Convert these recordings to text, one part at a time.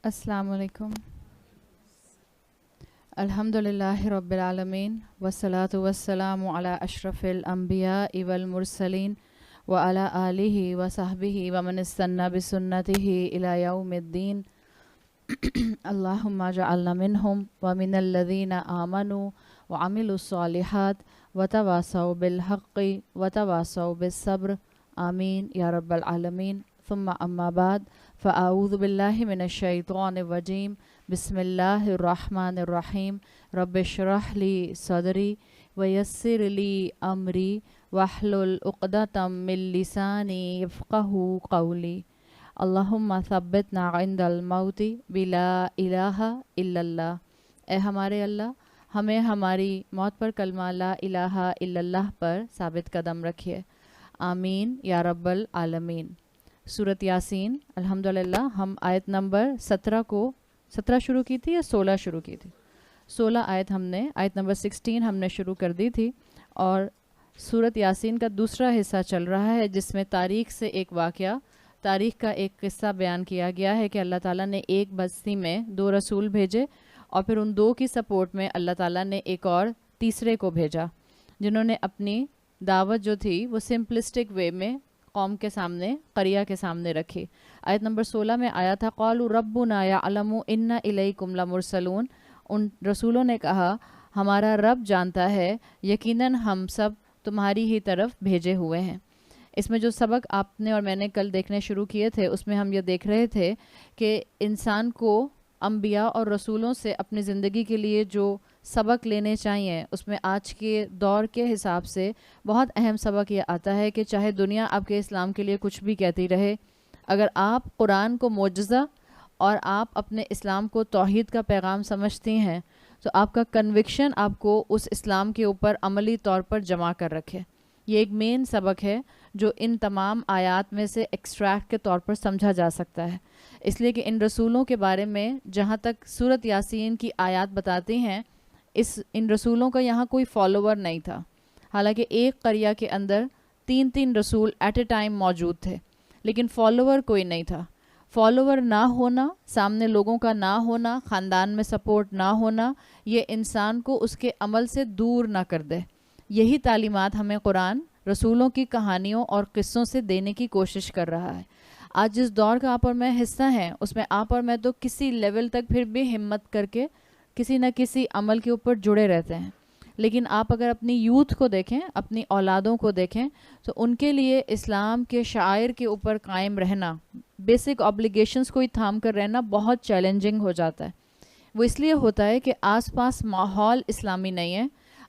السلام علیکم. الحمدللہ رب العالمین والصلاة والسلام علی اشرف الانبیاء والمرسلین وعلی آلہ وصحبہ ومن استنى بسنتہ الی یوم الدین. اللہم اجعلنا منہم ومن الذین آمنوا وعملوا الصالحات وتواصوا بالحق وتواصوا بالصبر آمین یا رب العالمین. ثم اما بعد فاعوذ باللہ من الشیطان الرجیم. بسم اللہ الرحمن الرحیم. رب اشرح لی صدری ویسر لی امری واحلل عقدۃ من لسانی یفقہوا قولی. اللہم ثبتنا عند الموت بلا الہ الا اللہ. اے ہمارے اللہ، ہمیں ہماری موت پر کلمہ لا الہ الا اللہ پر ثابت قدم رکھیے. آمین یا رب العالمین. سورۃ یاسین. الحمدللہ ہم آیت نمبر 17 شروع کی تھی یا 16 شروع کی تھی؟ 16 آیت ہم نے، آیت نمبر 16 ہم نے شروع کر دی تھی، اور سورۃ یاسین کا دوسرا حصہ چل رہا ہے جس میں تاریخ سے ایک واقعہ، تاریخ کا ایک قصہ بیان کیا گیا ہے کہ اللہ تعالیٰ نے ایک بستی میں 2 رسول بھیجے، اور پھر ان 2 کی سپورٹ میں اللہ تعالیٰ نے ایک اور تیسرے کو بھیجا، جنہوں نے اپنی دعوت جو تھی وہ سمپلسٹک وے میں قوم کے سامنے، قریہ کے سامنے رکھی. آیت نمبر 16 میں آیا تھا قالوا ربنا یعلم انا الیکم لمرسلون. ان رسولوں نے کہا ہمارا رب جانتا ہے، یقیناً ہم سب تمہاری ہی طرف بھیجے ہوئے ہیں. اس میں جو سبق آپ نے اور میں نے کل دیکھنے شروع کیے تھے، اس میں ہم یہ دیکھ رہے تھے کہ انسان کو انبیاء اور رسولوں سے اپنی زندگی کے لیے جو سبق لینے چاہیے، اس میں آج کے دور کے حساب سے بہت اہم سبق یہ آتا ہے کہ چاہے دنیا آپ کے اسلام کے لیے کچھ بھی کہتی رہے، اگر آپ قرآن کو معجزہ اور آپ اپنے اسلام کو توحید کا پیغام سمجھتی ہیں تو آپ کا کنوکشن آپ کو اس اسلام کے اوپر عملی طور پر جمع کر رکھے. یہ ایک مین سبق ہے جو ان تمام آیات میں سے ایکسٹریکٹ کے طور پر سمجھا جا سکتا ہے، اس لیے کہ ان رسولوں کے بارے میں جہاں تک سورۃ یاسین کی آیات بتاتی ہیں، ان رسولوں کا یہاں کوئی فالوور نہیں تھا. حالانکہ ایک قریہ کے اندر 3 رسول ایٹ اے ٹائم موجود تھے، لیکن فالوور کوئی نہیں تھا. فالوور نہ ہونا، سامنے لوگوں کا نہ ہونا، خاندان میں سپورٹ نہ ہونا، یہ انسان کو اس کے عمل سے دور نہ کر دے. یہی تعلیمات ہمیں قرآن رسولوں کی کہانیوں اور قصوں سے دینے کی کوشش کر رہا ہے. آج جس دور کا آپ اور میں حصہ ہیں، اس میں آپ اور میں تو کسی لیول تک پھر بھی ہمت کر کے کسی نہ کسی عمل کے اوپر جڑے رہتے ہیں، لیکن آپ اگر اپنی یوتھ کو دیکھیں، اپنی اولادوں کو دیکھیں، تو ان کے لیے اسلام کے شعائر کے اوپر قائم رہنا، بیسک آبلیگیشنز کو ہی تھام کر رہنا بہت چیلنجنگ ہو جاتا ہے. وہ اس لیے ہوتا ہے کہ آس پاس ماحول اسلامی نہیں ہے،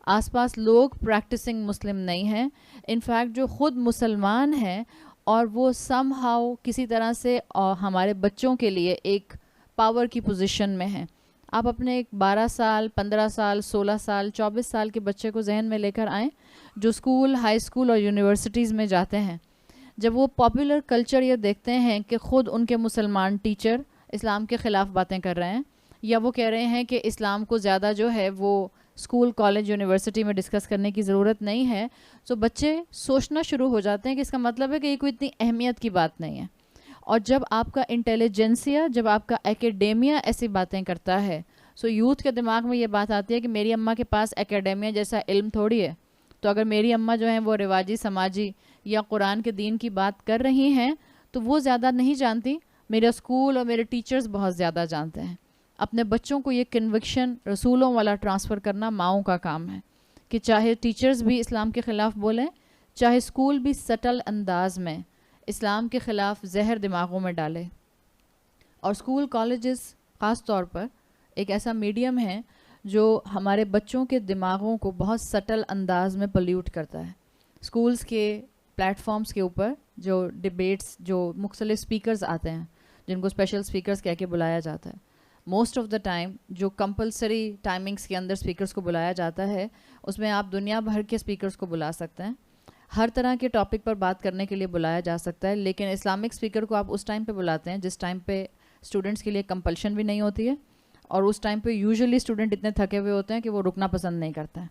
آس پاس لوگ پریکٹسنگ مسلم نہیں ہیں. انفیکٹ جو خود مسلمان ہیں اور وہ سم ہاؤ کسی طرح سے ہمارے بچوں کے لیے ایک پاور کی پوزیشن میں ہیں. آپ اپنے ایک 12 سال، 15 سال، 16 سال، 24 سال کے بچے کو ذہن میں لے کر آئیں جو اسکول، ہائی اسکول اور یونیورسٹیز میں جاتے ہیں. جب وہ پاپولر کلچر یہ دیکھتے ہیں کہ خود ان کے مسلمان ٹیچر اسلام کے خلاف باتیں کر رہے ہیں، یا وہ کہہ رہے ہیں کہ اسلام کو زیادہ جو ہے وہ اسکول، کالج، یونیورسٹی میں ڈسکس کرنے کی ضرورت نہیں ہے، تو بچے سوچنا شروع ہو جاتے ہیں کہ اس کا مطلب ہے کہ یہ کوئی اتنی اہمیت کی بات نہیں ہے. اور جب آپ کا انٹیلیجنسیا، جب آپ کا ایکیڈیمیا ایسی باتیں کرتا ہے، سو یوتھ کے دماغ میں یہ بات آتی ہے کہ میری اماں کے پاس ایکیڈیمیا جیسا علم تھوڑی ہے، تو اگر میری اماں جو ہیں وہ رواجی، سماجی یا قرآن کے دین کی بات کر رہی ہیں تو وہ زیادہ نہیں جانتی، میرا اسکول اور میرے ٹیچرز بہت زیادہ جانتے ہیں. اپنے بچوں کو یہ کنوکشن رسولوں والا ٹرانسفر کرنا ماؤں کا کام ہے کہ چاہے ٹیچرز بھی اسلام کے خلاف بولیں، چاہے اسکول بھی سٹل انداز میں اسلام کے خلاف زہر دماغوں میں ڈالے. اور اسکول، کالجز خاص طور پر ایک ایسا میڈیم ہے جو ہمارے بچوں کے دماغوں کو بہت سٹل انداز میں پلیوٹ کرتا ہے. اسکولز کے پلیٹ فارمز کے اوپر جو ڈیبیٹس، جو مختلف سپیکرز آتے ہیں جن کو اسپیشل سپیکرز کہہ کے بلایا جاتا ہے، موسٹ آف دا ٹائم جو کمپلسری ٹائمنگز کے اندر سپیکرز کو بلایا جاتا ہے، اس میں آپ دنیا بھر کے سپیکرز کو بلا سکتے ہیں، ہر طرح کے ٹاپک پر بات کرنے کے لیے بلایا جا سکتا ہے. لیکن اسلامک سپیکر کو آپ اس ٹائم پہ بلاتے ہیں جس ٹائم پہ اسٹوڈنٹس کے لیے کمپلشن بھی نہیں ہوتی ہے، اور اس ٹائم پہ یوزلی اسٹوڈنٹ اتنے تھکے ہوئے ہوتے ہیں کہ وہ رکنا پسند نہیں کرتا ہے.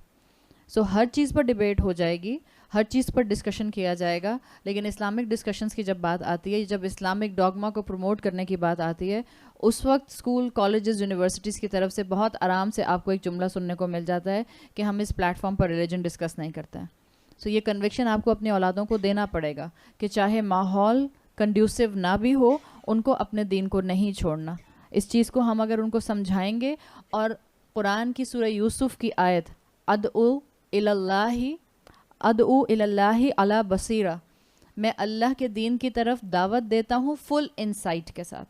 سو ہر چیز پر ڈبیٹ ہو جائے گی, ہر چیز پر ڈسکشن کیا جائے گا, لیکن اسلامک ڈسکشنز کی جب بات آتی ہے, جب اسلامک ڈاگما کو پروموٹ کرنے کی بات آتی ہے, اس وقت اسکول, کالجز, یونیورسٹیز کی طرف سے بہت آرام سے آپ کو ایک جملہ سننے کو مل جاتا ہے کہ ہم اس پلیٹ فارم پر ریلیجن ڈسکس نہیں کرتے ہیں. سو یہ کنوکشن آپ کو اپنی اولادوں کو دینا پڑے گا کہ چاہے ماحول کنڈیوسو نہ بھی ہو, ان کو اپنے دین کو نہیں چھوڑنا. اس چیز کو ہم اگر ان کو سمجھائیں گے, اور قرآن کی سورہ یوسف کی آیت ادعو اللہ علی بصیرہ, میں اللہ کے دین کی طرف دعوت دیتا ہوں فل انسائٹ کے ساتھ.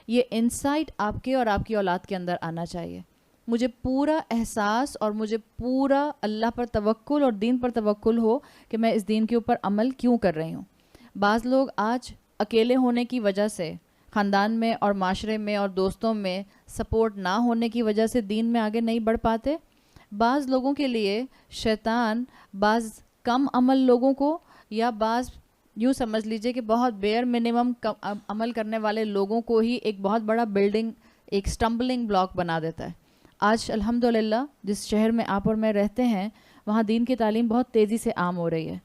یہ انسائٹ آپ کے اور آپ کی اولاد کے اندر آنا چاہیے. مجھے پورا احساس اور مجھے پورا اللہ پر توکل اور دین پر توکل ہو کہ میں اس دین کے اوپر عمل کیوں کر رہی ہوں. بعض لوگ آج اکیلے ہونے کی وجہ سے, خاندان میں اور معاشرے میں اور دوستوں میں سپورٹ نہ ہونے کی وجہ سے دین میں آگے نہیں بڑھ پاتے. بعض لوگوں کے لیے شیطان بعض کم عمل لوگوں کو, یا بعض یوں سمجھ لیجئے کہ بہت بیئر منیمم عمل کرنے والے لوگوں کو ہی ایک بہت بڑا بلڈنگ, ایک سٹمبلنگ بلاک بنا دیتا ہے. آج الحمدللہ جس شہر میں آپ اور میں رہتے ہیں, وہاں دین کی تعلیم بہت تیزی سے عام ہو رہی ہے,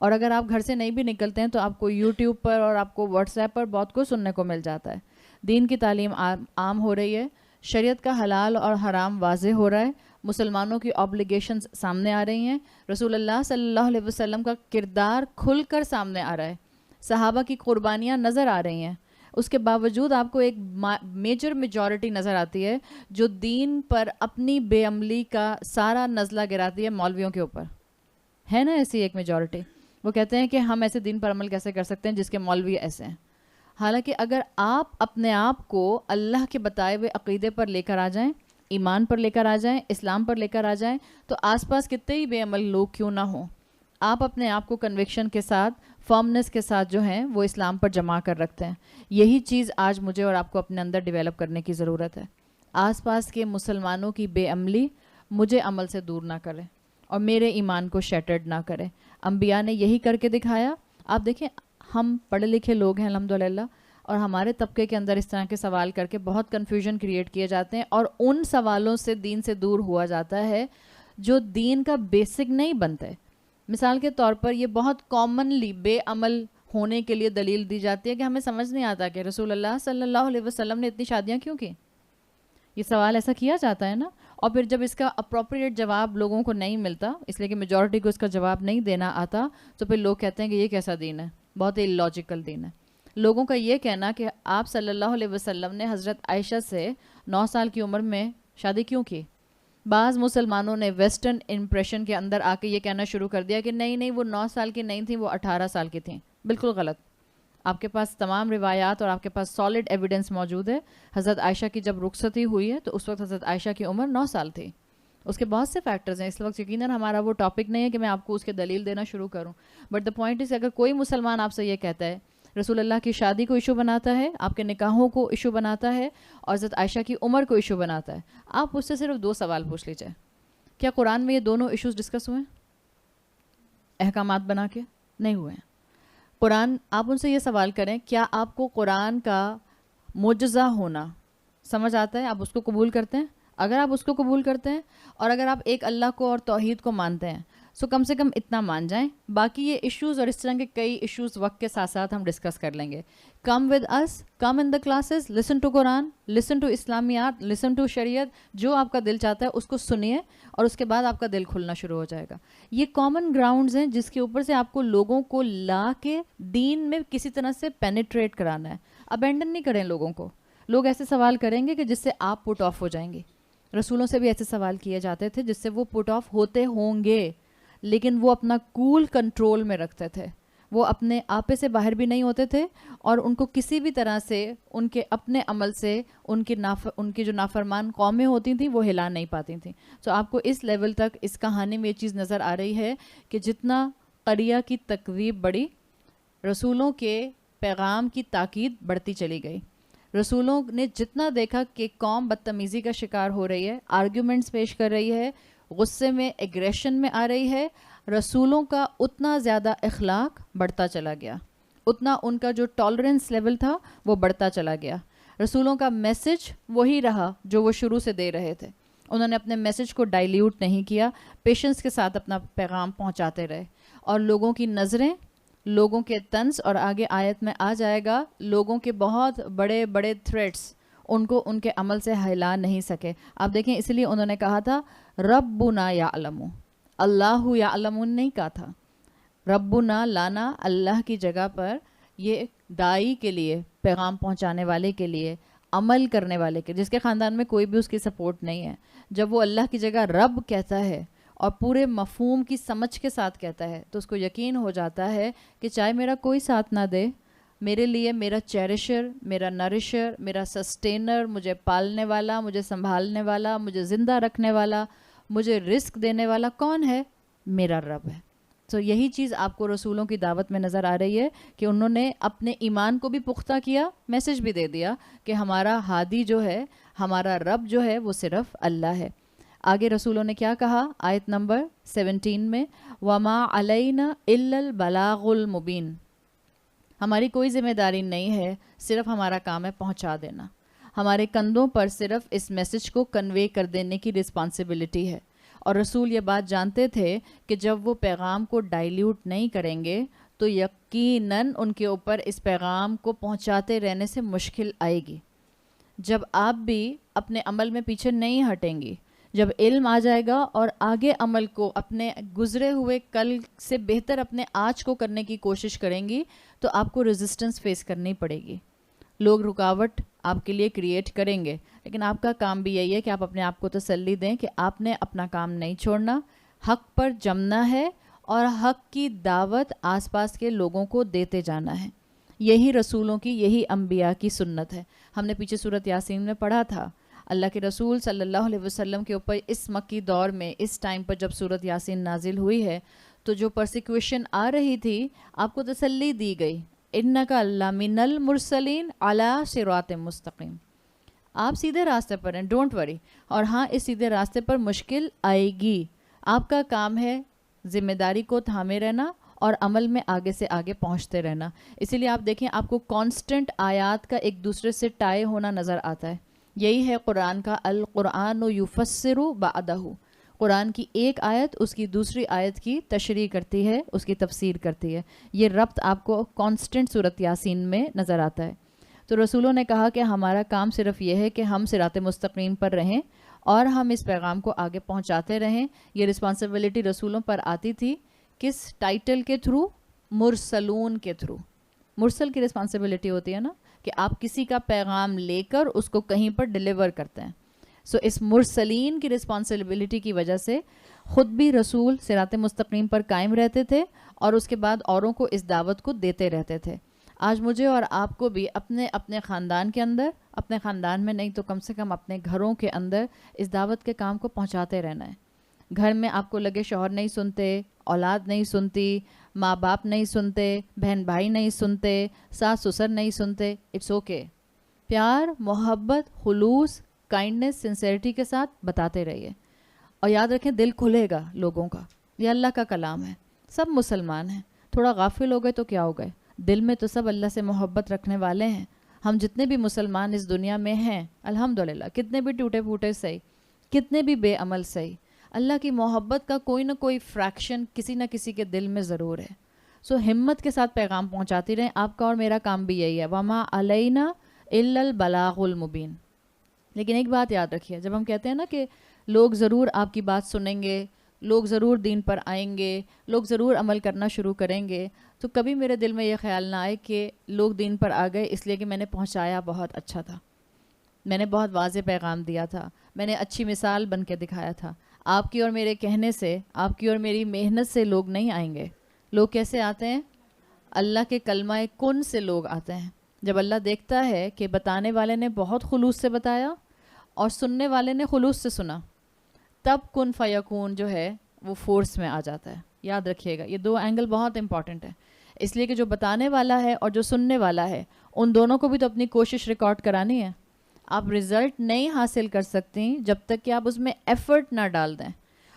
اور اگر آپ گھر سے نہیں بھی نکلتے ہیں تو آپ کو یوٹیوب پر اور آپ کو واٹس ایپ پر بہت کچھ سننے کو مل جاتا ہے. دین کی تعلیم عام ہو رہی ہے, شریعت کا حلال اور حرام واضح ہو رہا ہے, مسلمانوں کی آبلیگیشنز سامنے آ رہی ہیں, رسول اللہ صلی اللہ علیہ وسلم کا کردار کھل کر سامنے آ رہا ہے, صحابہ کی قربانیاں نظر آ رہی ہیں. اس کے باوجود آپ کو ایک میجر میجورٹی نظر آتی ہے جو دین پر اپنی بے عملی کا سارا نزلہ گراتی ہے مولویوں کے اوپر. ہے نا ایسی ایک میجورٹی, وہ کہتے ہیں کہ ہم ایسے دین پر عمل کیسے کر سکتے ہیں جس کے مولوی ایسے ہیں. حالانکہ اگر آپ اپنے آپ کو اللہ کے بتائے ہوئے عقیدے پر لے کر آ جائیں, ایمان پر لے کر آ جائیں, اسلام پر لے کر آ جائیں, تو آس پاس کتنے ہی بے عمل لوگ کیوں نہ ہوں, آپ اپنے آپ کو کنوکشن کے ساتھ, فرمنس کے ساتھ جو ہیں وہ اسلام پر جمع کر رکھتے ہیں. یہی چیز آج مجھے اور آپ کو اپنے اندر ڈیولپ کرنے کی ضرورت ہے. آس پاس کے مسلمانوں کی بے عملی مجھے عمل سے دور نہ کرے اور میرے ایمان کو شیٹرڈ نہ کرے. انبیاء نے یہی کر کے دکھایا. آپ دیکھیں, ہم پڑھے لکھے لوگ ہیں الحمدللہ, اور ہمارے طبقے کے اندر اس طرح کے سوال کر کے بہت کنفیوژن کریٹ کیے جاتے ہیں, اور ان سوالوں سے دین سے دور ہوا جاتا ہے جو دین کا بیسک نہیں بنتے. مثال کے طور پر یہ بہت کامنلی بے عمل ہونے کے لیے دلیل دی جاتی ہے کہ ہمیں سمجھ نہیں آتا کہ رسول اللہ صلی اللہ علیہ وسلم نے اتنی شادیاں کیوں کی. یہ سوال ایسا کیا جاتا ہے نا, اور پھر جب اس کا اپروپریٹ جواب لوگوں کو نہیں ملتا, اس لیے کہ میجورٹی کو اس کا جواب نہیں دینا آتا, تو پھر لوگ کہتے ہیں کہ یہ کیسا دین ہے, بہت ہی لاجیکل دین ہے. لوگوں کا یہ کہنا کہ آپ صلی اللہ علیہ وسلم نے حضرت عائشہ سے 9 سال کی عمر میں شادی کیوں کی. بعض مسلمانوں نے ویسٹرن امپریشن کے اندر آ کے یہ کہنا شروع کر دیا کہ نہیں وہ 9 سال کی نہیں تھیں, وہ 18 سال کی تھیں. بالکل غلط. آپ کے پاس تمام روایات اور آپ کے پاس سالڈ ایویڈنس موجود ہے. حضرت عائشہ کی جب رخصتی ہوئی ہے تو اس وقت حضرت عائشہ کی عمر 9 سال تھی. اس کے بہت سے فیکٹرز ہیں, اس وقت یقیناً ہمارا وہ ٹاپک نہیں ہے کہ میں آپ کو اس کے دلیل دینا شروع کروں, بٹ دا پوائنٹ از, اگر کوئی مسلمان آپ سے یہ کہتا ہے رسول اللہ کی شادی کو ایشو بناتا ہے, آپ کے نکاحوں کو ایشو بناتا ہے, اور حضرت عائشہ کی عمر کو ایشو بناتا ہے, آپ اس سے صرف 2 سوال پوچھ لیجئے. کیا قرآن میں یہ دونوں ایشوز ڈسکس ہوئے ہیں احکامات بنا کے؟ نہیں ہوئے ہیں. قرآن, آپ ان سے یہ سوال کریں کیا آپ کو قرآن کا معجزہ ہونا سمجھ آتا ہے, آپ اس کو قبول کرتے ہیں؟ اگر آپ اس کو قبول کرتے ہیں اور اگر آپ ایک اللہ کو اور توحید کو مانتے ہیں, سو کم سے کم اتنا مان جائیں. باقی یہ ایشوز اور اس طرح کے کئی ایشوز وقت کے ساتھ ساتھ ہم ڈسکس کر لیں گے. Come with us, come in the classes, listen to Quran, listen to اسلامیات, لسن ٹو شریعت. جو آپ کا دل چاہتا ہے اس کو سنیے, اور اس کے بعد آپ کا دل کھلنا شروع ہو جائے گا. یہ کامن گراؤنڈز ہیں جس کے اوپر سے آپ کو لوگوں کو لا کے دین میں کسی طرح سے پینیٹریٹ کرانا ہے. ابینڈن نہیں کریں لوگوں کو. لوگ ایسے سوال کریں گے کہ جس سے آپ پٹ آف ہو جائیں گے. رسولوں سے بھی ایسے سوال کیے جاتے تھے جس سے وہ پٹ آف ہوتے ہوں گے, لیکن وہ اپنا کول کنٹرول میں رکھتے تھے. وہ اپنے آپے سے باہر بھی نہیں ہوتے تھے, اور ان کو کسی بھی طرح سے ان کے اپنے عمل سے ان کی جو نافرمان قومیں ہوتی تھیں وہ ہلا نہیں پاتی تھیں. تو آپ کو اس لیول تک اس کہانی میں یہ چیز نظر آ رہی ہے کہ جتنا قریہ کی تکذیب بڑھی, رسولوں کے پیغام کی تاکید بڑھتی چلی گئی. رسولوں نے جتنا دیکھا کہ قوم بدتمیزی کا شکار ہو رہی ہے, آرگیومنٹس پیش کر رہی ہے, غصے میں, ایگریشن میں آ رہی ہے, رسولوں کا اتنا زیادہ اخلاق بڑھتا چلا گیا, اتنا ان کا جو ٹالرنس لیول تھا وہ بڑھتا چلا گیا. رسولوں کا میسج وہی رہا جو وہ شروع سے دے رہے تھے, انہوں نے اپنے میسج کو ڈائلیوٹ نہیں کیا، پیشنس کے ساتھ اپنا پیغام پہنچاتے رہے. اور لوگوں کی نظریں، لوگوں کے طنز، اور آگے آیت میں آ جائے گا لوگوں کے بہت بڑے بڑے تھریٹس ان کو ان کے عمل سے ہلا نہیں سکے. آپ دیکھیں اس لیے انہوں نے کہا تھا ربنا یعلم، اللہ یعلم نہیں کہا تھا. ربنا لانا اللہ کی جگہ پر، یہ دائی کے لیے، پیغام پہنچانے والے کے لیے، عمل کرنے والے کے، جس کے خاندان میں کوئی بھی اس کی سپورٹ نہیں ہے، جب وہ اللہ کی جگہ رب کہتا ہے اور پورے مفہوم کی سمجھ کے ساتھ کہتا ہے تو اس کو یقین ہو جاتا ہے کہ چاہے میرا کوئی ساتھ نہ دے، میرے لیے میرا چیریشر، میرا نرشر، میرا سسٹینر، مجھے پالنے والا، مجھے سنبھالنے والا، مجھے زندہ رکھنے والا، مجھے رزق دینے والا کون ہے؟ میرا رب ہے. تو یہی چیز آپ کو رسولوں کی دعوت میں نظر آ رہی ہے کہ انہوں نے اپنے ایمان کو بھی پختہ کیا، میسج بھی دے دیا کہ ہمارا ہادی جو ہے، ہمارا رب جو ہے وہ صرف اللہ ہے. آگے رسولوں نے کیا کہا آیت نمبر 17 میں، وَمَا عَلَيْنَا إِلَّا الْبَلَاغُ الْمُبِينُ، ہماری کوئی ذمہ داری نہیں ہے، صرف ہمارا کام ہے پہنچا دینا. ہمارے کندھوں پر صرف اس میسج کو کنوے کر دینے کی رسپانسبلٹی ہے. اور رسول یہ بات جانتے تھے کہ جب وہ پیغام کو ڈائلیوٹ نہیں کریں گے تو یقیناً ان کے اوپر اس پیغام کو پہنچاتے رہنے سے مشکل آئے گی. جب آپ بھی اپنے عمل میں پیچھے نہیں ہٹیں گی، جب علم آ جائے گا اور آگے عمل کو اپنے گزرے ہوئے کل سے بہتر اپنے آج کو کرنے کی کوشش کریں گی تو آپ کو ریزسٹنس فیس کرنی پڑے گی. لوگ رکاوٹ آپ کے لیے کریٹ کریں گے، لیکن آپ کا کام بھی یہی ہے کہ آپ اپنے آپ کو تسلی دیں کہ آپ نے اپنا کام نہیں چھوڑنا، حق پر جمنا ہے اور حق کی دعوت آس پاس کے لوگوں کو دیتے جانا ہے. یہی رسولوں کی، یہی انبیاء کی سنت ہے. ہم نے پیچھے سورۃ یاسین میں پڑھا تھا، اللہ کے رسول صلی اللہ علیہ وسلم کے اوپر اس مکی دور میں، اس ٹائم پر جب سورۃ یاسین نازل ہوئی ہے تو جو پرسیکیوشن آ رہی تھی آپ کو تسلی دی گئی، اِنَّكَ لَمِنَ الْمُرْسَلِينَ عَلَىٰ صِرَاطٍ مُسْتَقِيمٍ، آپ سیدھے راستے پر ہیں، ڈونٹ وری. اور ہاں، اس سیدھے راستے پر مشکل آئے گی، آپ کا کام ہے ذمہ داری کو تھامے رہنا اور عمل میں آگے سے آگے پہنچتے رہنا. اسی لیے آپ دیکھیں آپ کو کانسٹنٹ آیات کا ایک دوسرے سے ٹائے ہونا نظر آتا ہے. یہی ہے قرآن کا القرآن یفسر بعدہ، قرآن کی ایک آیت اس کی دوسری آیت کی تشریح کرتی ہے، اس کی تفسیر کرتی ہے. یہ ربط آپ کو کانسٹنٹ سورۃ یاسین میں نظر آتا ہے. تو رسولوں نے کہا کہ ہمارا کام صرف یہ ہے کہ ہم صراط مستقیم پر رہیں اور ہم اس پیغام کو آگے پہنچاتے رہیں. یہ رسپانسبلٹی رسولوں پر آتی تھی کس ٹائٹل کے تھرو؟ مرسلون کے تھرو. مرسل کی رسپانسبلٹی ہوتی ہے نا کہ آپ کسی کا پیغام لے کر اس کو کہیں پر ڈیلیور کرتے ہیں. سو اس مرسلین کی رسپانسبلٹی کی وجہ سے خود بھی رسول صراط مستقیم پر قائم رہتے تھے اور اس کے بعد اوروں کو اس دعوت کو دیتے رہتے تھے. آج مجھے اور آپ کو بھی اپنے اپنے خاندان کے اندر، اپنے خاندان میں نہیں تو کم سے کم اپنے گھروں کے اندر اس دعوت کے کام کو پہنچاتے رہنا ہے. گھر میں آپ کو لگے شوہر نہیں سنتے، اولاد نہیں سنتی، ماں باپ نہیں سنتے، بہن بھائی نہیں سنتے، ساس سسر نہیں سنتے، اٹس اوکے. پیار، محبت، خلوص، کائنڈنس، سنسیئرٹی کے ساتھ بتاتے رہیے. اور یاد رکھیں دل کھلے گا لوگوں کا، یہ اللہ کا کلام ہے. سب مسلمان ہیں، تھوڑا غافل ہو گئے تو کیا ہو گئے، دل میں تو سب اللہ سے محبت رکھنے والے ہیں. ہم جتنے بھی مسلمان اس دنیا میں ہیں الحمدللہ، کتنے بھی ٹوٹے پھوٹے صحیح، کتنے بھی بے عمل صحیح، اللہ کی محبت کا کوئی نہ کوئی فریکشن کسی نہ کسی کے دل میں ضرور ہے. سو ہمت کے ساتھ پیغام پہنچاتی رہیں. آپ کا اور میرا کام بھی یہی ہے، وَمَا عَلَيْنَا إِلَّا الْبَلَاغُ الْمُبِينُ. لیکن ایک بات یاد رکھیے، جب ہم کہتے ہیں نا کہ لوگ ضرور آپ کی بات سنیں گے، لوگ ضرور دین پر آئیں گے، لوگ ضرور عمل کرنا شروع کریں گے، تو کبھی میرے دل میں یہ خیال نہ آئے کہ لوگ دین پر آ گئے اس لیے کہ میں نے پہنچایا بہت اچھا تھا، میں نے بہت واضح پیغام دیا تھا، میں نے اچھی مثال بن کے دکھایا تھا. آپ کی اور میرے کہنے سے، آپ کی اور میری محنت سے لوگ نہیں آئیں گے. لوگ کیسے آتے ہیں؟ اللہ کے کلمہ کن سے لوگ آتے ہیں. جب اللہ دیکھتا ہے کہ بتانے والے نے بہت خلوص سے بتایا اور سننے والے نے خلوص سے سنا، تب کن فیکون جو ہے وہ فورس میں آ جاتا ہے. یاد رکھیے گا، یہ دو اینگل بہت امپورٹنٹ ہے، اس لیے کہ جو بتانے والا ہے اور جو سننے والا ہے ان دونوں کو بھی تو اپنی کوشش ریکارڈ کرانی ہے. آپ رزلٹ نہیں حاصل کر سکتی جب تک کہ آپ اس میں ایفرٹ نہ ڈال دیں،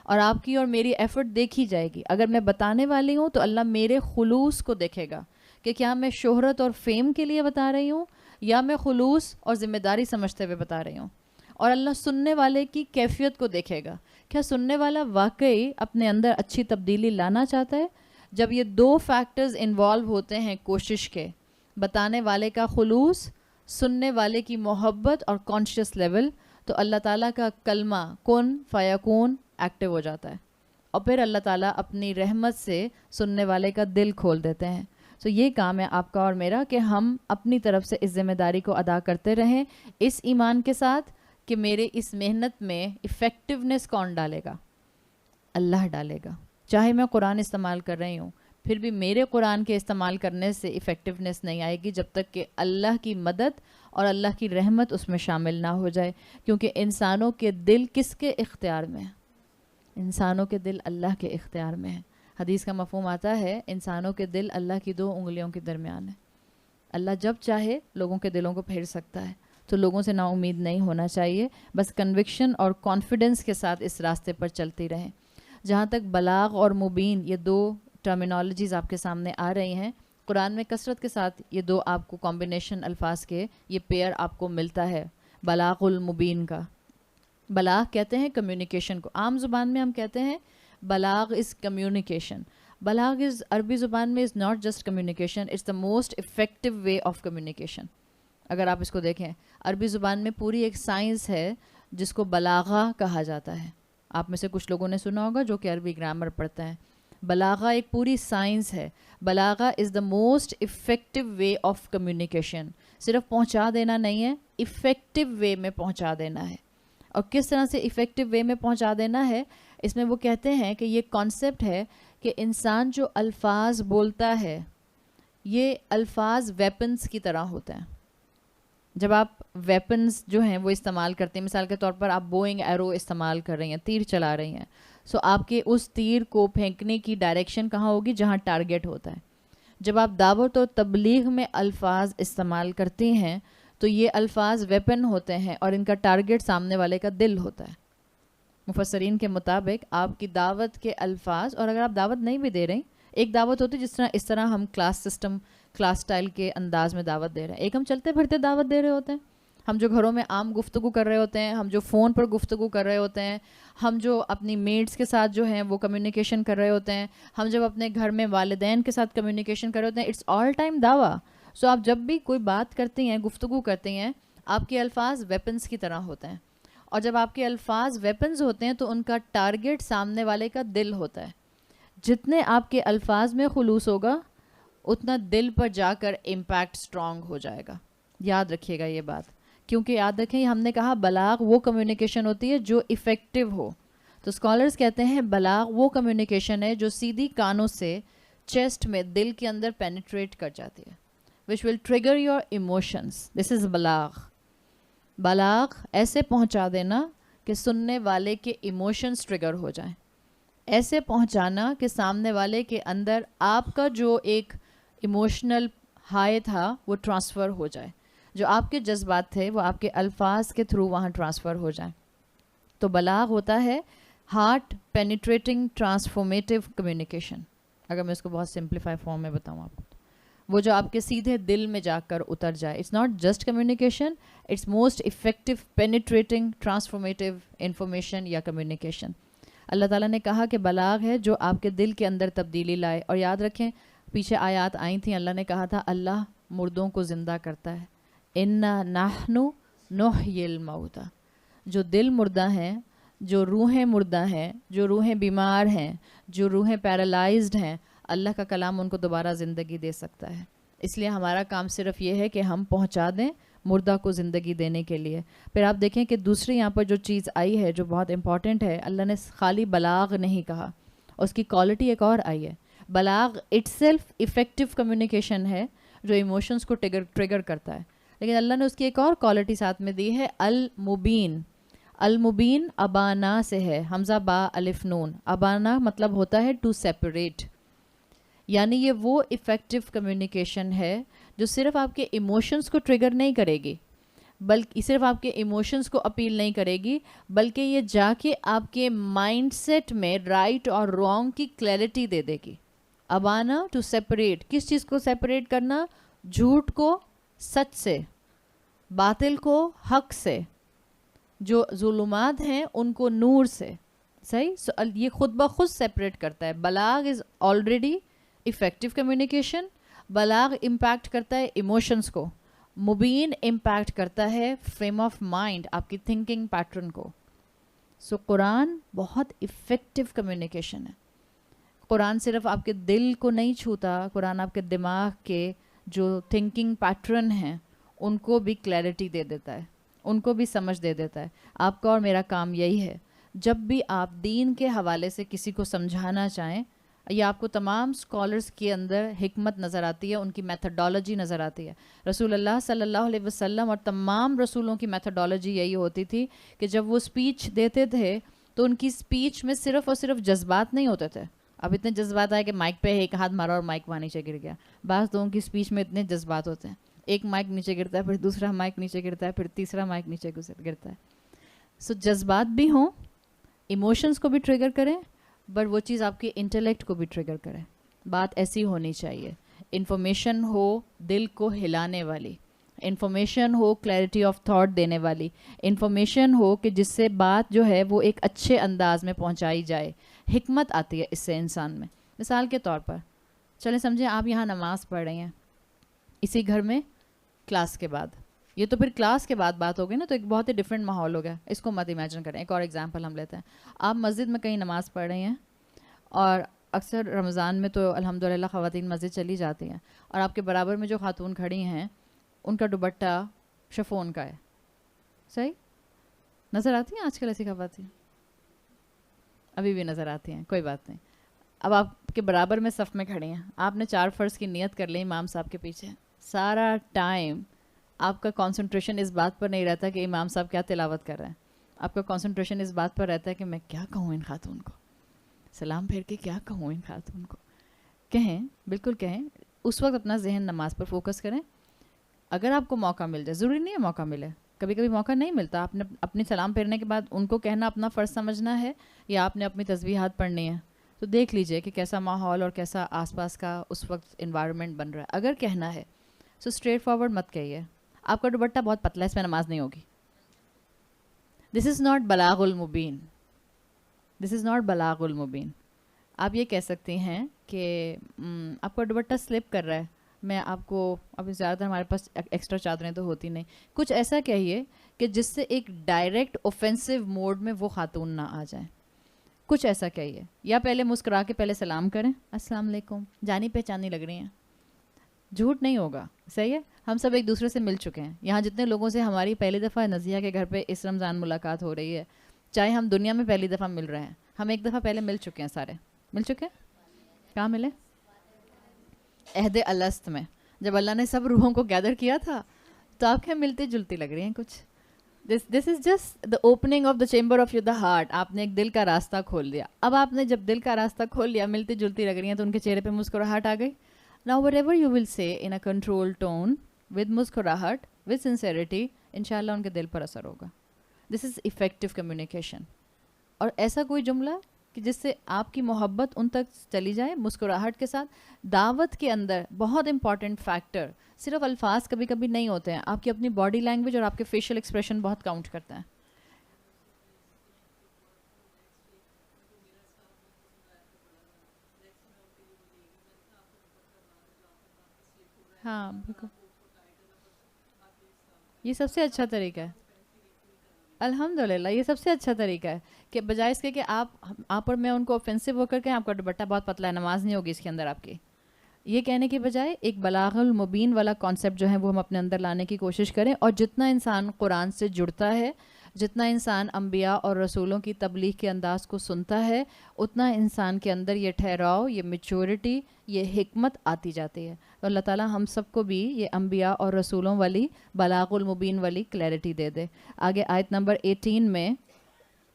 اور آپ کی اور میری ایفرٹ دیکھی جائے گی. اگر میں بتانے والی ہوں تو اللہ میرے خلوص کو دیکھے گا کہ کیا میں شہرت اور فیم کے لیے بتا رہی ہوں یا میں خلوص اور ذمہ داری سمجھتے ہوئے بتا رہی ہوں. اور اللہ سننے والے کی کیفیت کو دیکھے گا. کیا سننے والا واقعی اپنے اندر اچھی تبدیلی لانا چاہتا ہے؟ جب یہ دو فیکٹرز انوالو ہوتے ہیں کوشش کے، بتانے والے کا خلوص، سننے والے کی محبت اور کانشیس لیول، تو اللہ تعالیٰ کا کلمہ کن فیکون ایکٹیو ہو جاتا ہے، اور پھر اللہ تعالیٰ اپنی رحمت سے سننے والے کا دل کھول دیتے ہیں. تو یہ کام ہے آپ کا اور میرا کہ ہم اپنی طرف سے اس ذمہ داری کو ادا کرتے رہیں، اس ایمان کے ساتھ کہ میرے اس محنت میں ایفیکٹونیس کون ڈالے گا؟ اللہ ڈالے گا. چاہے میں قرآن استعمال کر رہی ہوں، پھر بھی میرے قرآن کے استعمال کرنے سے ایفیکٹونیس نہیں آئے گی جب تک کہ اللہ کی مدد اور اللہ کی رحمت اس میں شامل نہ ہو جائے. کیونکہ انسانوں کے دل کس کے اختیار میں ہے؟ انسانوں کے دل اللہ کے اختیار میں ہے. حدیث کا مفہوم آتا ہے انسانوں کے دل اللہ کی 2 انگلیوں کے درمیان ہے. اللہ جب چاہے لوگوں کے دلوں کو پھیر سکتا ہے. تو لوگوں سے نا امید نہیں ہونا چاہیے، بس کنوکشن اور کانفیڈنس کے ساتھ اس راستے پر چلتی رہیں. جہاں تک بلاغ اور مبین، یہ 2 ٹرمینالوجیز آپ کے سامنے آ رہی ہیں. قرآن میں کثرت کے ساتھ یہ 2 آپ کو کمبینیشن الفاظ کے یہ پیئر آپ کو ملتا ہے بلاغ المبین کا. بلاغ کہتے ہیں کمیونیکیشن کو، عام زبان میں ہم کہتے ہیں بلاغ از کمیونیکیشن. بلاغ از عربی زبان میں is not just communication, it's the most effective way of communication. اگر آپ اس کو دیکھیں، عربی زبان میں پوری ایک سائنس ہے جس کو بلاغہ کہا جاتا ہے. آپ میں سے کچھ لوگوں نے سنا ہوگا جو کہ عربی گرامر پڑھتے ہیں. بلاغہ ایک پوری سائنس ہے. بلاغہ is the most effective way of communication. صرف پہنچا دینا نہیں ہے، افیکٹو وے میں پہنچا دینا ہے. اور کس طرح سے افیکٹو وے میں پہنچا دینا ہے، اس میں وہ کہتے ہیں کہ یہ کانسیپٹ ہے کہ انسان جو الفاظ بولتا ہے یہ الفاظ ویپنز کی طرح ہوتے ہیں. جب آپ ویپنز جو ہیں وہ استعمال کرتے ہیں، مثال کے طور پر آپ بوئنگ ایرو استعمال کر رہی ہیں، تیر چلا رہی ہیں، سو آپ کے اس تیر کو پھینکنے کی ڈائریکشن کہاں ہوگی؟ جہاں ٹارگیٹ ہوتا ہے. جب آپ دعوت و تبلیغ میں الفاظ استعمال کرتی ہیں تو یہ الفاظ ویپن ہوتے ہیں اور ان کا ٹارگیٹ سامنے والے کا دل ہوتا ہے. مفسرین کے مطابق آپ کی دعوت کے الفاظ، اور اگر آپ دعوت نہیں بھی دے رہے، ایک دعوت ہوتی ہے اس طرح ہم کلاس سسٹم، کلاس سٹائل کے انداز میں دعوت دے رہے ہیں. ایک ہم چلتے پھرتے دعوت دے رہے ہوتے ہیں، ہم جو گھروں میں عام گفتگو کر رہے ہوتے ہیں، ہم جو فون پر گفتگو کر رہے ہوتے ہیں، ہم جو اپنی میٹس کے ساتھ جو ہیں وہ کمیونیکیشن کر رہے ہوتے ہیں، ہم جب اپنے گھر میں والدین کے ساتھ کمیونیکیشن کر رہے ہوتے ہیں، اٹس آل ٹائم دعویٰ. سو آپ جب بھی کوئی بات کرتے ہیں، گفتگو کرتے ہیں، آپ کے الفاظ ویپنز کی طرح ہوتے ہیں. اور جب آپ کے الفاظ ویپنز ہوتے ہیں تو ان کا ٹارگیٹ سامنے والے کا دل ہوتا ہے. جتنے آپ کے الفاظ میں خلوص ہوگا اتنا دل پر جا کر امپیکٹ سٹرونگ ہو جائے گا. یاد رکھیے گا یہ بات، کیونکہ یاد رکھیں ہم نے کہا بلاغ وہ کمیونیکیشن ہوتی ہے جو افیکٹو ہو. تو اسکالرز کہتے ہیں بلاغ وہ کمیونیکیشن ہے جو سیدھی کانوں سے چیسٹ میں، دل کے اندر پینیٹریٹ کر جاتی ہے، which will trigger your emotions. This is بلاغ. بلاغ ایسے پہنچا دینا کہ سننے والے کے ایموشنز ٹریگر ہو جائیں، ایسے پہنچانا کہ سامنے والے کے اندر آپ کا جو ایک ایموشنل ہائی تھا وہ ٹرانسفر ہو جائے، جو آپ کے جذبات تھے وہ آپ کے الفاظ کے تھرو وہاں ٹرانسفر ہو جائیں. تو بلاغ ہوتا ہے ہارٹ پینیٹریٹنگ ٹرانسفارمیٹیو کمیونیکیشن. اگر میں اس کو بہت سمپلیفائی فارم میں بتاؤں آپ کو، وہ جو آپ کے سیدھے دل میں جا کر اتر جائے. It's not just communication, it's most effective penetrating transformative information یا کمیونیکیشن. اللہ تعالیٰ نے کہا کہ بلاغ ہے جو آپ کے دل کے اندر تبدیلی لائے. اور یاد رکھیں پیچھے آیات آئی تھیں، اللہ نے کہا تھا اللہ مردوں کو زندہ کرتا ہے. انا نحن نحیی الموتى. جو دل مردہ ہیں، جو روحیں مردہ ہیں، جو روحیں بیمار ہیں، جو روحیں پیرالائزڈ ہیں، اللہ کا کلام ان کو دوبارہ زندگی دے سکتا ہے. اس لیے ہمارا کام صرف یہ ہے کہ ہم پہنچا دیں مردہ کو زندگی دینے کے لیے. پھر آپ دیکھیں کہ دوسری یہاں پر جو چیز آئی ہے جو بہت امپورٹنٹ ہے، اللہ نے خالی بلاغ نہیں کہا، اس کی کوالٹی ایک اور آئی ہے. بلاغ اٹ سیلف افیکٹو کمیونیکیشن ہے جو ایموشنز کو ٹریگر کرتا ہے، لیکن اللہ نے اس کی ایک اور کوالٹی ساتھ میں دی ہے، المبین. المبین ابانا سے ہے، حمزہ با الف نون. ابانا مطلب ہوتا ہے ٹو سیپریٹ، یعنی یہ وہ افیکٹو کمیونیکیشن ہے جو صرف آپ کے ایموشنز کو ٹریگر نہیں کرے گی، بلکہ صرف آپ کے ایموشنز کو اپیل نہیں کرے گی، بلکہ یہ جا کے آپ کے مائنڈ سیٹ میں رائٹ اور رانگ کی کلیئرٹی دے دے گی. ابانا ٹو سیپریٹ، کس چیز کو سیپریٹ کرنا؟ جھوٹ کو سچ سے، باطل کو حق سے، جو ظلمات ہیں ان کو نور سے. صحیح, یہ خود بخود سیپریٹ کرتا ہے. بلاغ از آلریڈی افیکٹو کمیونیکیشن. بلاغ امپیکٹ کرتا ہے ایموشنس کو. مبین امپیکٹ کرتا ہے فریم آف مائنڈ, آپ کی تھنکنگ پیٹرن کو. سو قرآن بہت افیکٹو کمیونیکیشن ہے. قرآن صرف آپ کے دل کو نہیں چھوتا, قرآن آپ کے دماغ کے جو تھنکنگ پیٹرن ہیں ان کو بھی کلیئرٹی دے دیتا ہے, ان کو بھی سمجھ دے دیتا ہے. آپ کا اور میرا کام یہی ہے, جب بھی آپ دین کے حوالے سے کسی کو سمجھانا چاہیں, یا آپ کو تمام اسکالرس کے اندر حکمت نظر آتی ہے, ان کی میتھڈالوجی نظر آتی ہے. رسول اللہ صلی اللہ علیہ وسلم اور تمام رسولوں کی میتھڈالوجی یہی ہوتی تھی کہ جب وہ اسپیچ دیتے تھے تو ان کی اسپیچ میں صرف اور صرف جذبات نہیں ہوتے تھے. اب اتنے جذبات آئے کہ مائک پہ ایک ہاتھ مارا اور مائک وہاں نیچے گر گیا. بعض لوگوں کی اسپیچ میں اتنے جذبات ہوتے ہیں, ایک مائک نیچے گرتا ہے, پھر دوسرا مائک نیچے گرتا ہے, پھر تیسرا مائک نیچے گرتا ہے. سو جذبات بھی ہوں, ایموشنس کو بھی ٹریگر کریں, بٹ وہ چیز آپ کے انٹلیکٹ کو بھی ٹریگر کرے. بات ایسی ہونی چاہیے, انفارمیشن ہو دل کو ہلانے والی, information who clarity of thought دینے والی, انفارمیشن ہو کہ جس سے بات جو ہے وہ ایک اچھے انداز میں پہنچائی جائے. حکمت آتی ہے اس سے انسان میں. مثال کے طور پر چلیں سمجھیں آپ یہاں نماز پڑھ رہی ہیں اسی گھر میں کلاس کے بعد. یہ تو پھر کلاس کے بعد بات ہو گئی نا, تو ایک بہت ہی ڈفرینٹ ماحول ہو گیا. اس کو مت امیجن کریں. ایک اور ایگزامپل ہم لیتے ہیں. آپ مسجد میں کہیں نماز پڑھ رہی ہیں, اور اکثر رمضان میں تو الحمدللہ خواتین مسجد چلی جاتی ہیں, اور آپ کے برابر میں جو خاتون کھڑی ہیں ان کا دوپٹہ شفون کا ہے. صحیح نظر آتی ہیں آج کل ایسی خواتین؟ ابھی بھی نظر آتی ہیں, کوئی بات نہیں. اب آپ کے برابر میں صف میں کھڑی ہیں, آپ نے 4 فرض کی نیت کر لی امام صاحب کے پیچھے. سارا ٹائم آپ کا کانسنٹریشن اس بات پر نہیں رہتا کہ امام صاحب کیا تلاوت کر رہے ہیں. آپ کا کانسنٹریشن اس بات پر رہتا ہے کہ میں کیا کہوں ان خاتون کو, سلام پھیر کے کیا کہوں ان خاتون کو. کہیں, بالکل کہیں. اس وقت اپنا ذہن نماز پر فوکس کریں. اگر آپ کو موقع مل جائے, ضروری نہیں ہے موقع ملے, کبھی کبھی موقع نہیں ملتا, آپ نے اپنی سلام پھیرنے کے بعد ان کو کہنا اپنا فرض سمجھنا ہے, یا آپ نے اپنی تسبیحات پڑھنی ہے, تو دیکھ لیجئے کہ کیسا ماحول اور کیسا آس پاس کا اس وقت انوائرمنٹ بن رہا ہے. اگر کہنا ہے سو اسٹریٹ فارورڈ مت کہیے آپ کا دوپٹہ بہت پتلا ہے, اس میں نماز نہیں ہوگی. دس از ناٹ بلاغ المبین, دس از ناٹ بلاغ المبین. آپ یہ کہہ سکتے ہیں کہ آپ کا دوپٹہ سلپ کر رہا ہے, میں آپ کو, ابھی زیادہ تر ہمارے پاس ایکسٹرا چادریں تو ہوتی نہیں, کچھ ایسا کہیے کہ جس سے ایک ڈائریکٹ اوفینسو موڈ میں وہ خاتون نہ آ جائیں. کچھ ایسا کہیے, یا پہلے مسکرا کے پہلے سلام کریں, السلام علیکم, جانی پہچانی لگ رہی ہیں. جھوٹ نہیں ہوگا, صحیح ہے. ہم سب ایک دوسرے سے مل چکے ہیں. یہاں جتنے لوگوں سے ہماری پہلی دفعہ نزیہ کے گھر پہ اس رمضان ملاقات ہو رہی ہے, چاہے ہم دنیا میں پہلی دفعہ مل رہے ہیں, ہم ایک دفعہ پہلے مل چکے ہیں, سارے مل چکے ہیں. کہاں ملے؟ عہد الست میں, جب اللہ نے سب روحوں کو گیدر کیا تھا, تو آپ کیا ملتی جلتی لگ رہی ہیں کچھ. This is just the opening of the chamber of the heart. آپ نے ایک دل کا راستہ کھول دیا. اب آپ نے جب دل کا راستہ کھول لیا, ملتی جلتی لگ رہی ہیں, تو ان کے چہرے پہ مسکراہٹ آ گئی. Now whatever you will say in a controlled tone, with مسکراہٹ, with sincerity, انشاءاللہ ان کے دل پر اثر ہوگا. This is effective communication. اور ایسا کوئی جملہ کہ جس سے آپ کی محبت ان تک چلی جائے مسکراہٹ کے ساتھ. دعوت کے اندر بہت امپورٹنٹ فیکٹر صرف الفاظ کبھی کبھی نہیں ہوتے ہیں, آپ کی اپنی باڈی لینگویج اور آپ کے فیشیل ایکسپریشن بہت کاؤنٹ کرتے ہیں. ہاں بالکل, یہ سب سے اچھا طریقہ ہے. الحمدللہ یہ سب سے اچھا طریقہ ہے کہ بجائے اس کے کہ آپ اور میں ان کو اوفینسو ہو کر کے آپ کا دوپٹہ بہت پتلا ہے, نماز نہیں ہوگی اس کے اندر آپ کی, یہ کہنے کے بجائے ایک بلاغ المبین والا کانسیپٹ جو ہے وہ ہم اپنے اندر لانے کی کوشش کریں. اور جتنا انسان قرآن سے جڑتا ہے, جتنا انسان انبیاء اور رسولوں کی تبلیغ کے انداز کو سنتا ہے, اتنا انسان کے اندر یہ ٹھہراؤ, یہ میچورٹی, یہ حکمت آتی جاتی ہے. تو اللہ تعالیٰ ہم سب کو بھی یہ انبیاء اور رسولوں والی بلاغ المبین والی کلیئرٹی دے دے. آگے آیت نمبر 18 میں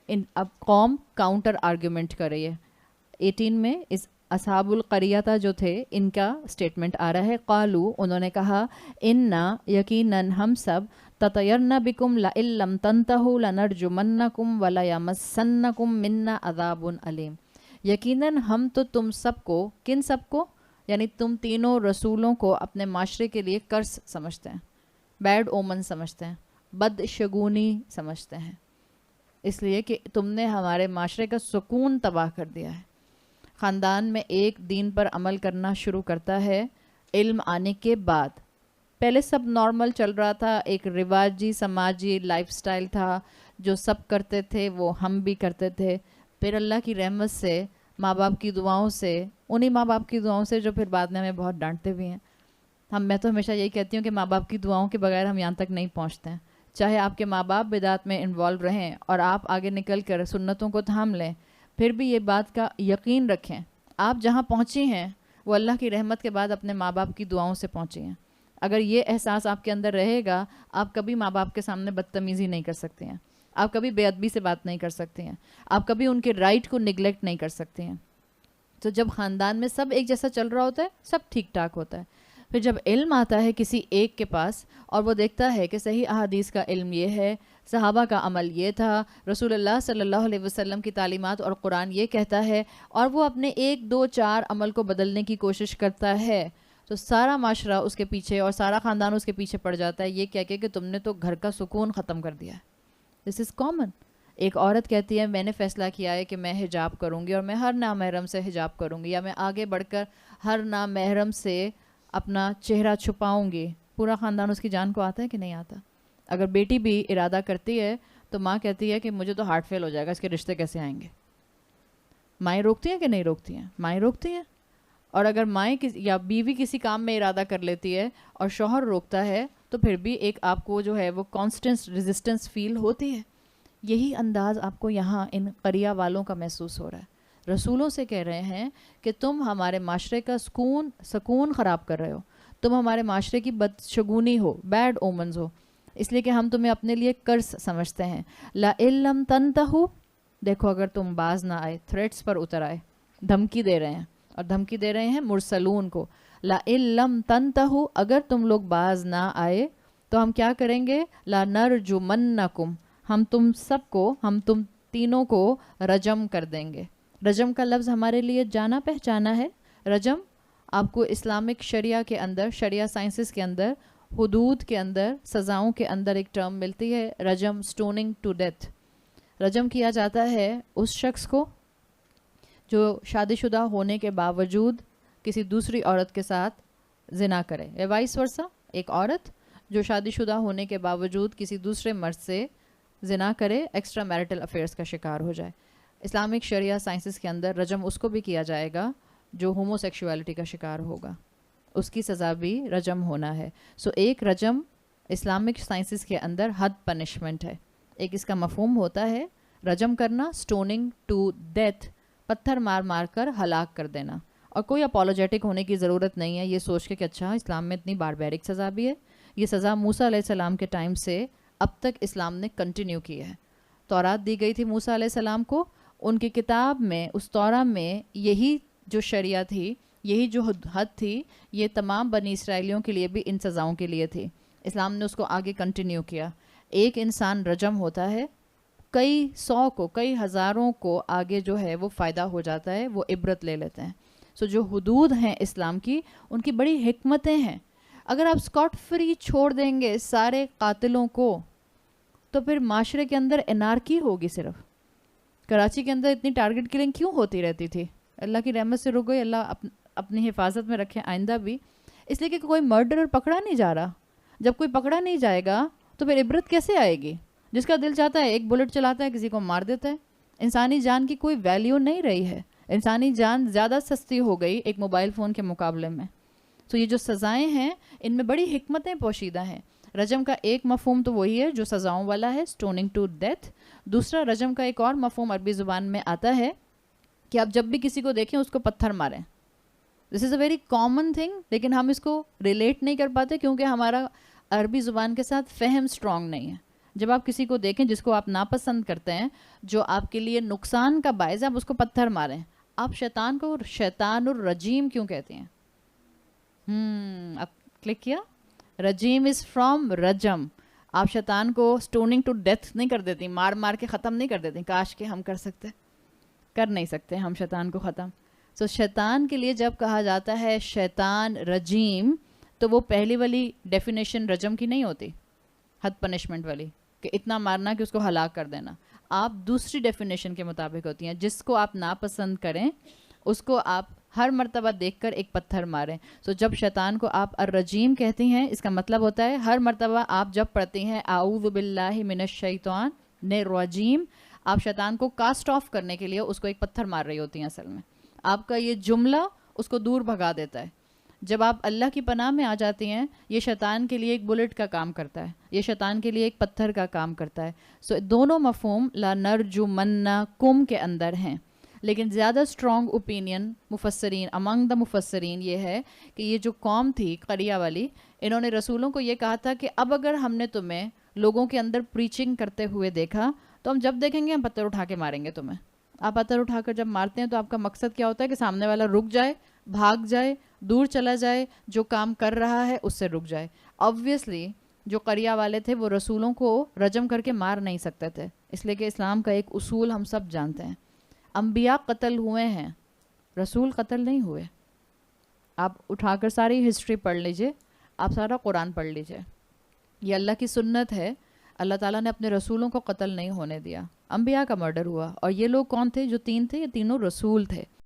اب قوم کاؤنٹر آرگیومنٹ کر رہی ہے. 18 میں اس اصحاب القریہ جو تھے ان کا سٹیٹمنٹ آ رہا ہے. قالو, انہوں نے کہا, انا, یقیناً ہم سب, تطیرنا بکم لئن لم تنتہوا لنرجمنکم ولیمسنکم منا عذاب علیم. یقیناً ہم تو تم سب کو, کن سب کو, یعنی تم تینوں رسولوں کو اپنے معاشرے کے لیے قرض سمجھتے ہیں, بیڈ اومن سمجھتے ہیں, بد شگونی سمجھتے ہیں. اس لیے کہ تم نے ہمارے معاشرے کا سکون تباہ کر دیا ہے۔ خاندان میں ایک دین پر عمل کرنا شروع کرتا ہے علم آنے کے بعد۔ پہلے سب نارمل چل رہا تھا، ایک رواجی سماجی لائف سٹائل تھا، جو سب کرتے تھے وہ ہم بھی کرتے تھے۔ پھر اللہ کی رحمت سے، ماں باپ کی دعاؤں سے، انہی ماں باپ کی دعاؤں سے جو پھر بعد میں ہمیں بہت ڈانٹتے بھی ہیں۔ میں تو ہمیشہ یہی کہتی ہوں کہ ماں باپ کی دعاؤں کے بغیر ہم یہاں تک نہیں پہنچتے ہیں۔ چاہے آپ کے ماں باپ بدعت میں انوالو رہیں اور آپ آگے نکل کر سنتوں کو تھام لیں، پھر بھی یہ بات کا یقین رکھیں، آپ جہاں پہنچی ہیں وہ اللہ کی رحمت کے بعد اپنے ماں باپ کی دعاؤں سے پہنچی ہیں۔ اگر یہ احساس آپ کے اندر رہے گا، آپ کبھی ماں باپ کے سامنے بدتمیزی نہیں کر سکتے ہیں، آپ کبھی بے ادبی سے بات نہیں کر سکتے ہیں، آپ کبھی ان کے رائٹ کو نگلیکٹ نہیں کر سکتے ہیں۔ تو جب خاندان میں سب ایک جیسا چل رہا ہوتا ہے، سب ٹھیک ٹھاک ہوتا ہے۔ پھر جب علم آتا ہے کسی ایک کے پاس اور وہ دیکھتا ہے کہ صحیح احادیث کا علم یہ ہے، صحابہ کا عمل یہ تھا، رسول اللہ صلی اللہ علیہ وسلم کی تعلیمات اور قرآن یہ کہتا ہے، اور وہ اپنے 1 2 4 عمل کو بدلنے کی کوشش کرتا ہے، تو سارا معاشرہ اس کے پیچھے اور سارا خاندان اس کے پیچھے پڑ جاتا ہے، یہ کہہ کے کہ تم نے تو گھر کا سکون ختم کر دیا ہے۔ دس از کامن۔ ایک عورت کہتی ہے میں نے فیصلہ کیا ہے کہ میں حجاب کروں گی اور میں ہر نامحرم سے حجاب کروں گی، یا میں آگے بڑھ کر ہر نامحرم سے اپنا چہرہ چھپاؤں گی۔ پورا خاندان اس کی جان کو آتا ہے کہ نہیں آتا؟ اگر بیٹی بھی ارادہ کرتی ہے تو ماں کہتی ہے کہ مجھے تو ہارٹ فیل ہو جائے گا، اس کے رشتے کیسے آئیں گے؟ مائیں روکتی ہیں کہ نہیں روکتی ہیں؟ مائیں روکتی ہیں۔ اور اگر مائیں یا بیوی کسی کام میں ارادہ کر لیتی ہے اور شوہر روکتا ہے تو پھر بھی ایک آپ کو جو ہے وہ کانسٹنٹ ریزسٹنس فیل ہوتی ہے۔ یہی انداز آپ کو یہاں ان قریہ والوں کا محسوس ہو رہا ہے۔ رسولوں سے کہہ رہے ہیں کہ تم ہمارے معاشرے کا سکون خراب کر رہے ہو، تم ہمارے معاشرے کی بدشگونی ہو، بیڈ اومنز ہو، اس لیے کہ ہم تمہیں اپنے لیے قرض سمجھتے ہیں۔ لَإِن لَمْ تَنْتَهُوا، دیکھو اگر تم باز نہ آئے، تھریٹس پر اتر آئے، دھمکی دے رہے ہیں، اور دھمکی دے رہے ہیں مرسلون کو۔ لَإِن لَمْ تَنْتَهُوا، اگر تم لوگ باز نہ آئے تو ہم کیا کریں گے؟ لَنَرْجُمَنَّكُمْ، ہم تم سب کو، ہم تم تینوں کو رجم کر دیں گے۔ رجم کا لفظ ہمارے لیے جانا پہچانا ہے۔ رجم آپ کو اسلامک شریعہ کے اندر، شریعہ سائنسز کے اندر، حدود کے اندر، سزاؤں کے اندر ایک ٹرم ملتی ہے، رجم، سٹوننگ ٹو ڈیتھ۔ رجم کیا جاتا ہے اس شخص کو جو شادی شدہ ہونے کے باوجود کسی دوسری عورت کے ساتھ زنا کرے، یا وائس ورسا، ایک عورت جو شادی شدہ ہونے کے باوجود کسی دوسرے مرد سے زنا کرے، ایکسٹرا میرٹل افیئرس کا شکار ہو جائے۔ اسلامک شریعہ سائنسز کے اندر رجم اس کو بھی کیا جائے گا جو ہومو سیکشوالٹی کا شکار ہوگا، اس کی سزا بھی رجم ہونا ہے۔ سو ایک رجم اسلامک سائنسز کے اندر حد پنشمنٹ ہے۔ ایک اس کا مفہوم ہوتا ہے رجم کرنا، سٹوننگ ٹو ڈیتھ، پتھر مار مار کر ہلاک کر دینا، اور کوئی اپولوجیٹک ہونے کی ضرورت نہیں ہے یہ سوچ کے کہ اچھا اسلام میں اتنی باربیرک سزا بھی ہے۔ یہ سزا موسیٰ علیہ السلام کے ٹائم سے اب تک اسلام نے کنٹینیو کی ہے۔ تورات دی گئی تھی موسیٰ علیہ السلام کو، ان کی کتاب میں، اس تورا میں یہی جو شریعہ تھی، یہی جو حد تھی، یہ تمام بنی اسرائیلیوں کے لیے بھی ان سزاؤں کے لیے تھی۔ اسلام نے اس کو آگے کنٹینیو کیا۔ ایک انسان رجم ہوتا ہے، کئی 100 کو، کئی ہزاروں کو آگے جو ہے وہ فائدہ ہو جاتا ہے، وہ عبرت لے لیتے ہیں۔ سو جو حدود ہیں اسلام کی، ان کی بڑی حکمتیں ہیں۔ اگر آپ اسکاٹ فری چھوڑ دیں گے سارے قاتلوں کو تو پھر معاشرے کے اندر انارکی ہوگی۔ صرف کراچی کے اندر اتنی ٹارگٹ کلنگ کیوں ہوتی رہتی تھی؟ اللہ کی رحمت سے رک گئی، اللہ اپنی حفاظت میں رکھے آئندہ بھی، اس لیے کہ کوئی مرڈرر پکڑا نہیں جا رہا۔ جب کوئی پکڑا نہیں جائے گا تو پھر عبرت کیسے آئے گی؟ جس کا دل چاہتا ہے ایک بلٹ چلاتا ہے، کسی کو مار دیتا ہے۔ انسانی جان کی کوئی ویلیو نہیں رہی ہے، انسانی جان زیادہ سستی ہو گئی ایک موبائل فون کے مقابلے میں۔ تو یہ جو سزائیں ہیں ان میں بڑی حکمتیں پوشیدہ ہیں۔ رجم کا ایک مفہوم تو وہی ہے جو سزاؤں والا ہے، سٹوننگ ٹو ڈیتھ۔ دوسرا رجم کا ایک اور مفہوم عربی زبان میں آتا ہے کہ آپ جب بھی کسی کو دیکھیں اس کو پتھر ماریں۔ دس از اے ویری کامن تھنگ، لیکن ہم اس کو ریلیٹ نہیں کر پاتے کیونکہ ہمارا عربی زبان کے ساتھ فہم سٹرونگ نہیں ہے۔ جب آپ کسی کو دیکھیں جس کو آپ ناپسند کرتے ہیں، جو آپ کے لیے نقصان کا باعث ہے، آپ اس کو پتھر ماریں۔ آپ شیطان کو شیطان الرجیم کیوں کہتے ہیں؟ آپ کلک کیا، رجیم از فرام رجم۔ آپ شیطان کو سٹوننگ ٹو ڈیتھ نہیں کر دیتی، مار مار کے ختم نہیں کر دیتی۔ کاش کہ ہم کر نہیں سکتے ہم شیطان کو ختم۔ سو شیطان کے لیے جب کہا جاتا ہے شیطان رجیم، تو وہ پہلی والی ڈیفینیشن رجم کی نہیں ہوتی، حد پنشمنٹ والی، کہ اتنا مارنا کہ اس کو ہلاک کر دینا۔ آپ دوسری ڈیفینیشن کے مطابق ہوتی ہیں. جس کو آپ ناپسند کریں اس کو آپ ہر مرتبہ دیکھ کر ایک پتھر ماریں. سو جب شیطان کو آپ الرجیم کہتی ہیں اس کا مطلب ہوتا ہے ہر مرتبہ آپ جب پڑھتی ہیں اعوذ باللہ من الشیطان الرجیم، آپ شیطان کو کاسٹ آف کرنے کے لیے اس کو ایک پتھر مار رہی ہوتی ہیں. اصل میں آپ کا یہ جملہ اس کو دور بھگا دیتا ہے. جب آپ اللہ کی پناہ میں آ جاتی ہیں یہ شیطان کے لیے ایک بلٹ کا کام کرتا ہے، یہ شیطان کے لیے ایک پتھر کا کام کرتا ہے. سو دونوں مفہوم لا نرجمنکم کے اندر ہیں. لیکن زیادہ اسٹرانگ اوپینین مفسرین امنگ دا مفسرین یہ ہے کہ یہ جو قوم تھی قریہ والی، انہوں نے رسولوں کو یہ کہا تھا کہ اب اگر ہم نے تمہیں لوگوں کے اندر پریچنگ کرتے ہوئے دیکھا تو ہم جب دیکھیں گے ہم پتھر اٹھا کے ماریں گے تمہیں. آپ پتھر اٹھا کر جب مارتے ہیں تو آپ کا مقصد کیا ہوتا ہے کہ سامنے والا رک جائے، بھاگ جائے، دور چلا جائے، جو کام کر رہا ہے اس سے رک جائے. آبویسلی جو قریہ والے تھے وہ رسولوں کو رجم کر کے مار نہیں سکتے تھے، اس لیے کہ اسلام کا ایک اصول ہم سب جانتے ہیں، انبیاء قتل ہوئے ہیں، رسول قتل نہیں ہوئے. آپ اٹھا کر ساری ہسٹری پڑھ لیجئے، آپ سارا قرآن پڑھ لیجئے. یہ اللہ کی سنت ہے، اللہ تعالیٰ نے اپنے رسولوں کو قتل نہیں ہونے دیا، انبیاء کا مرڈر ہوا. اور یہ لوگ کون تھے جو تین تھے؟ یہ تینوں رسول تھے.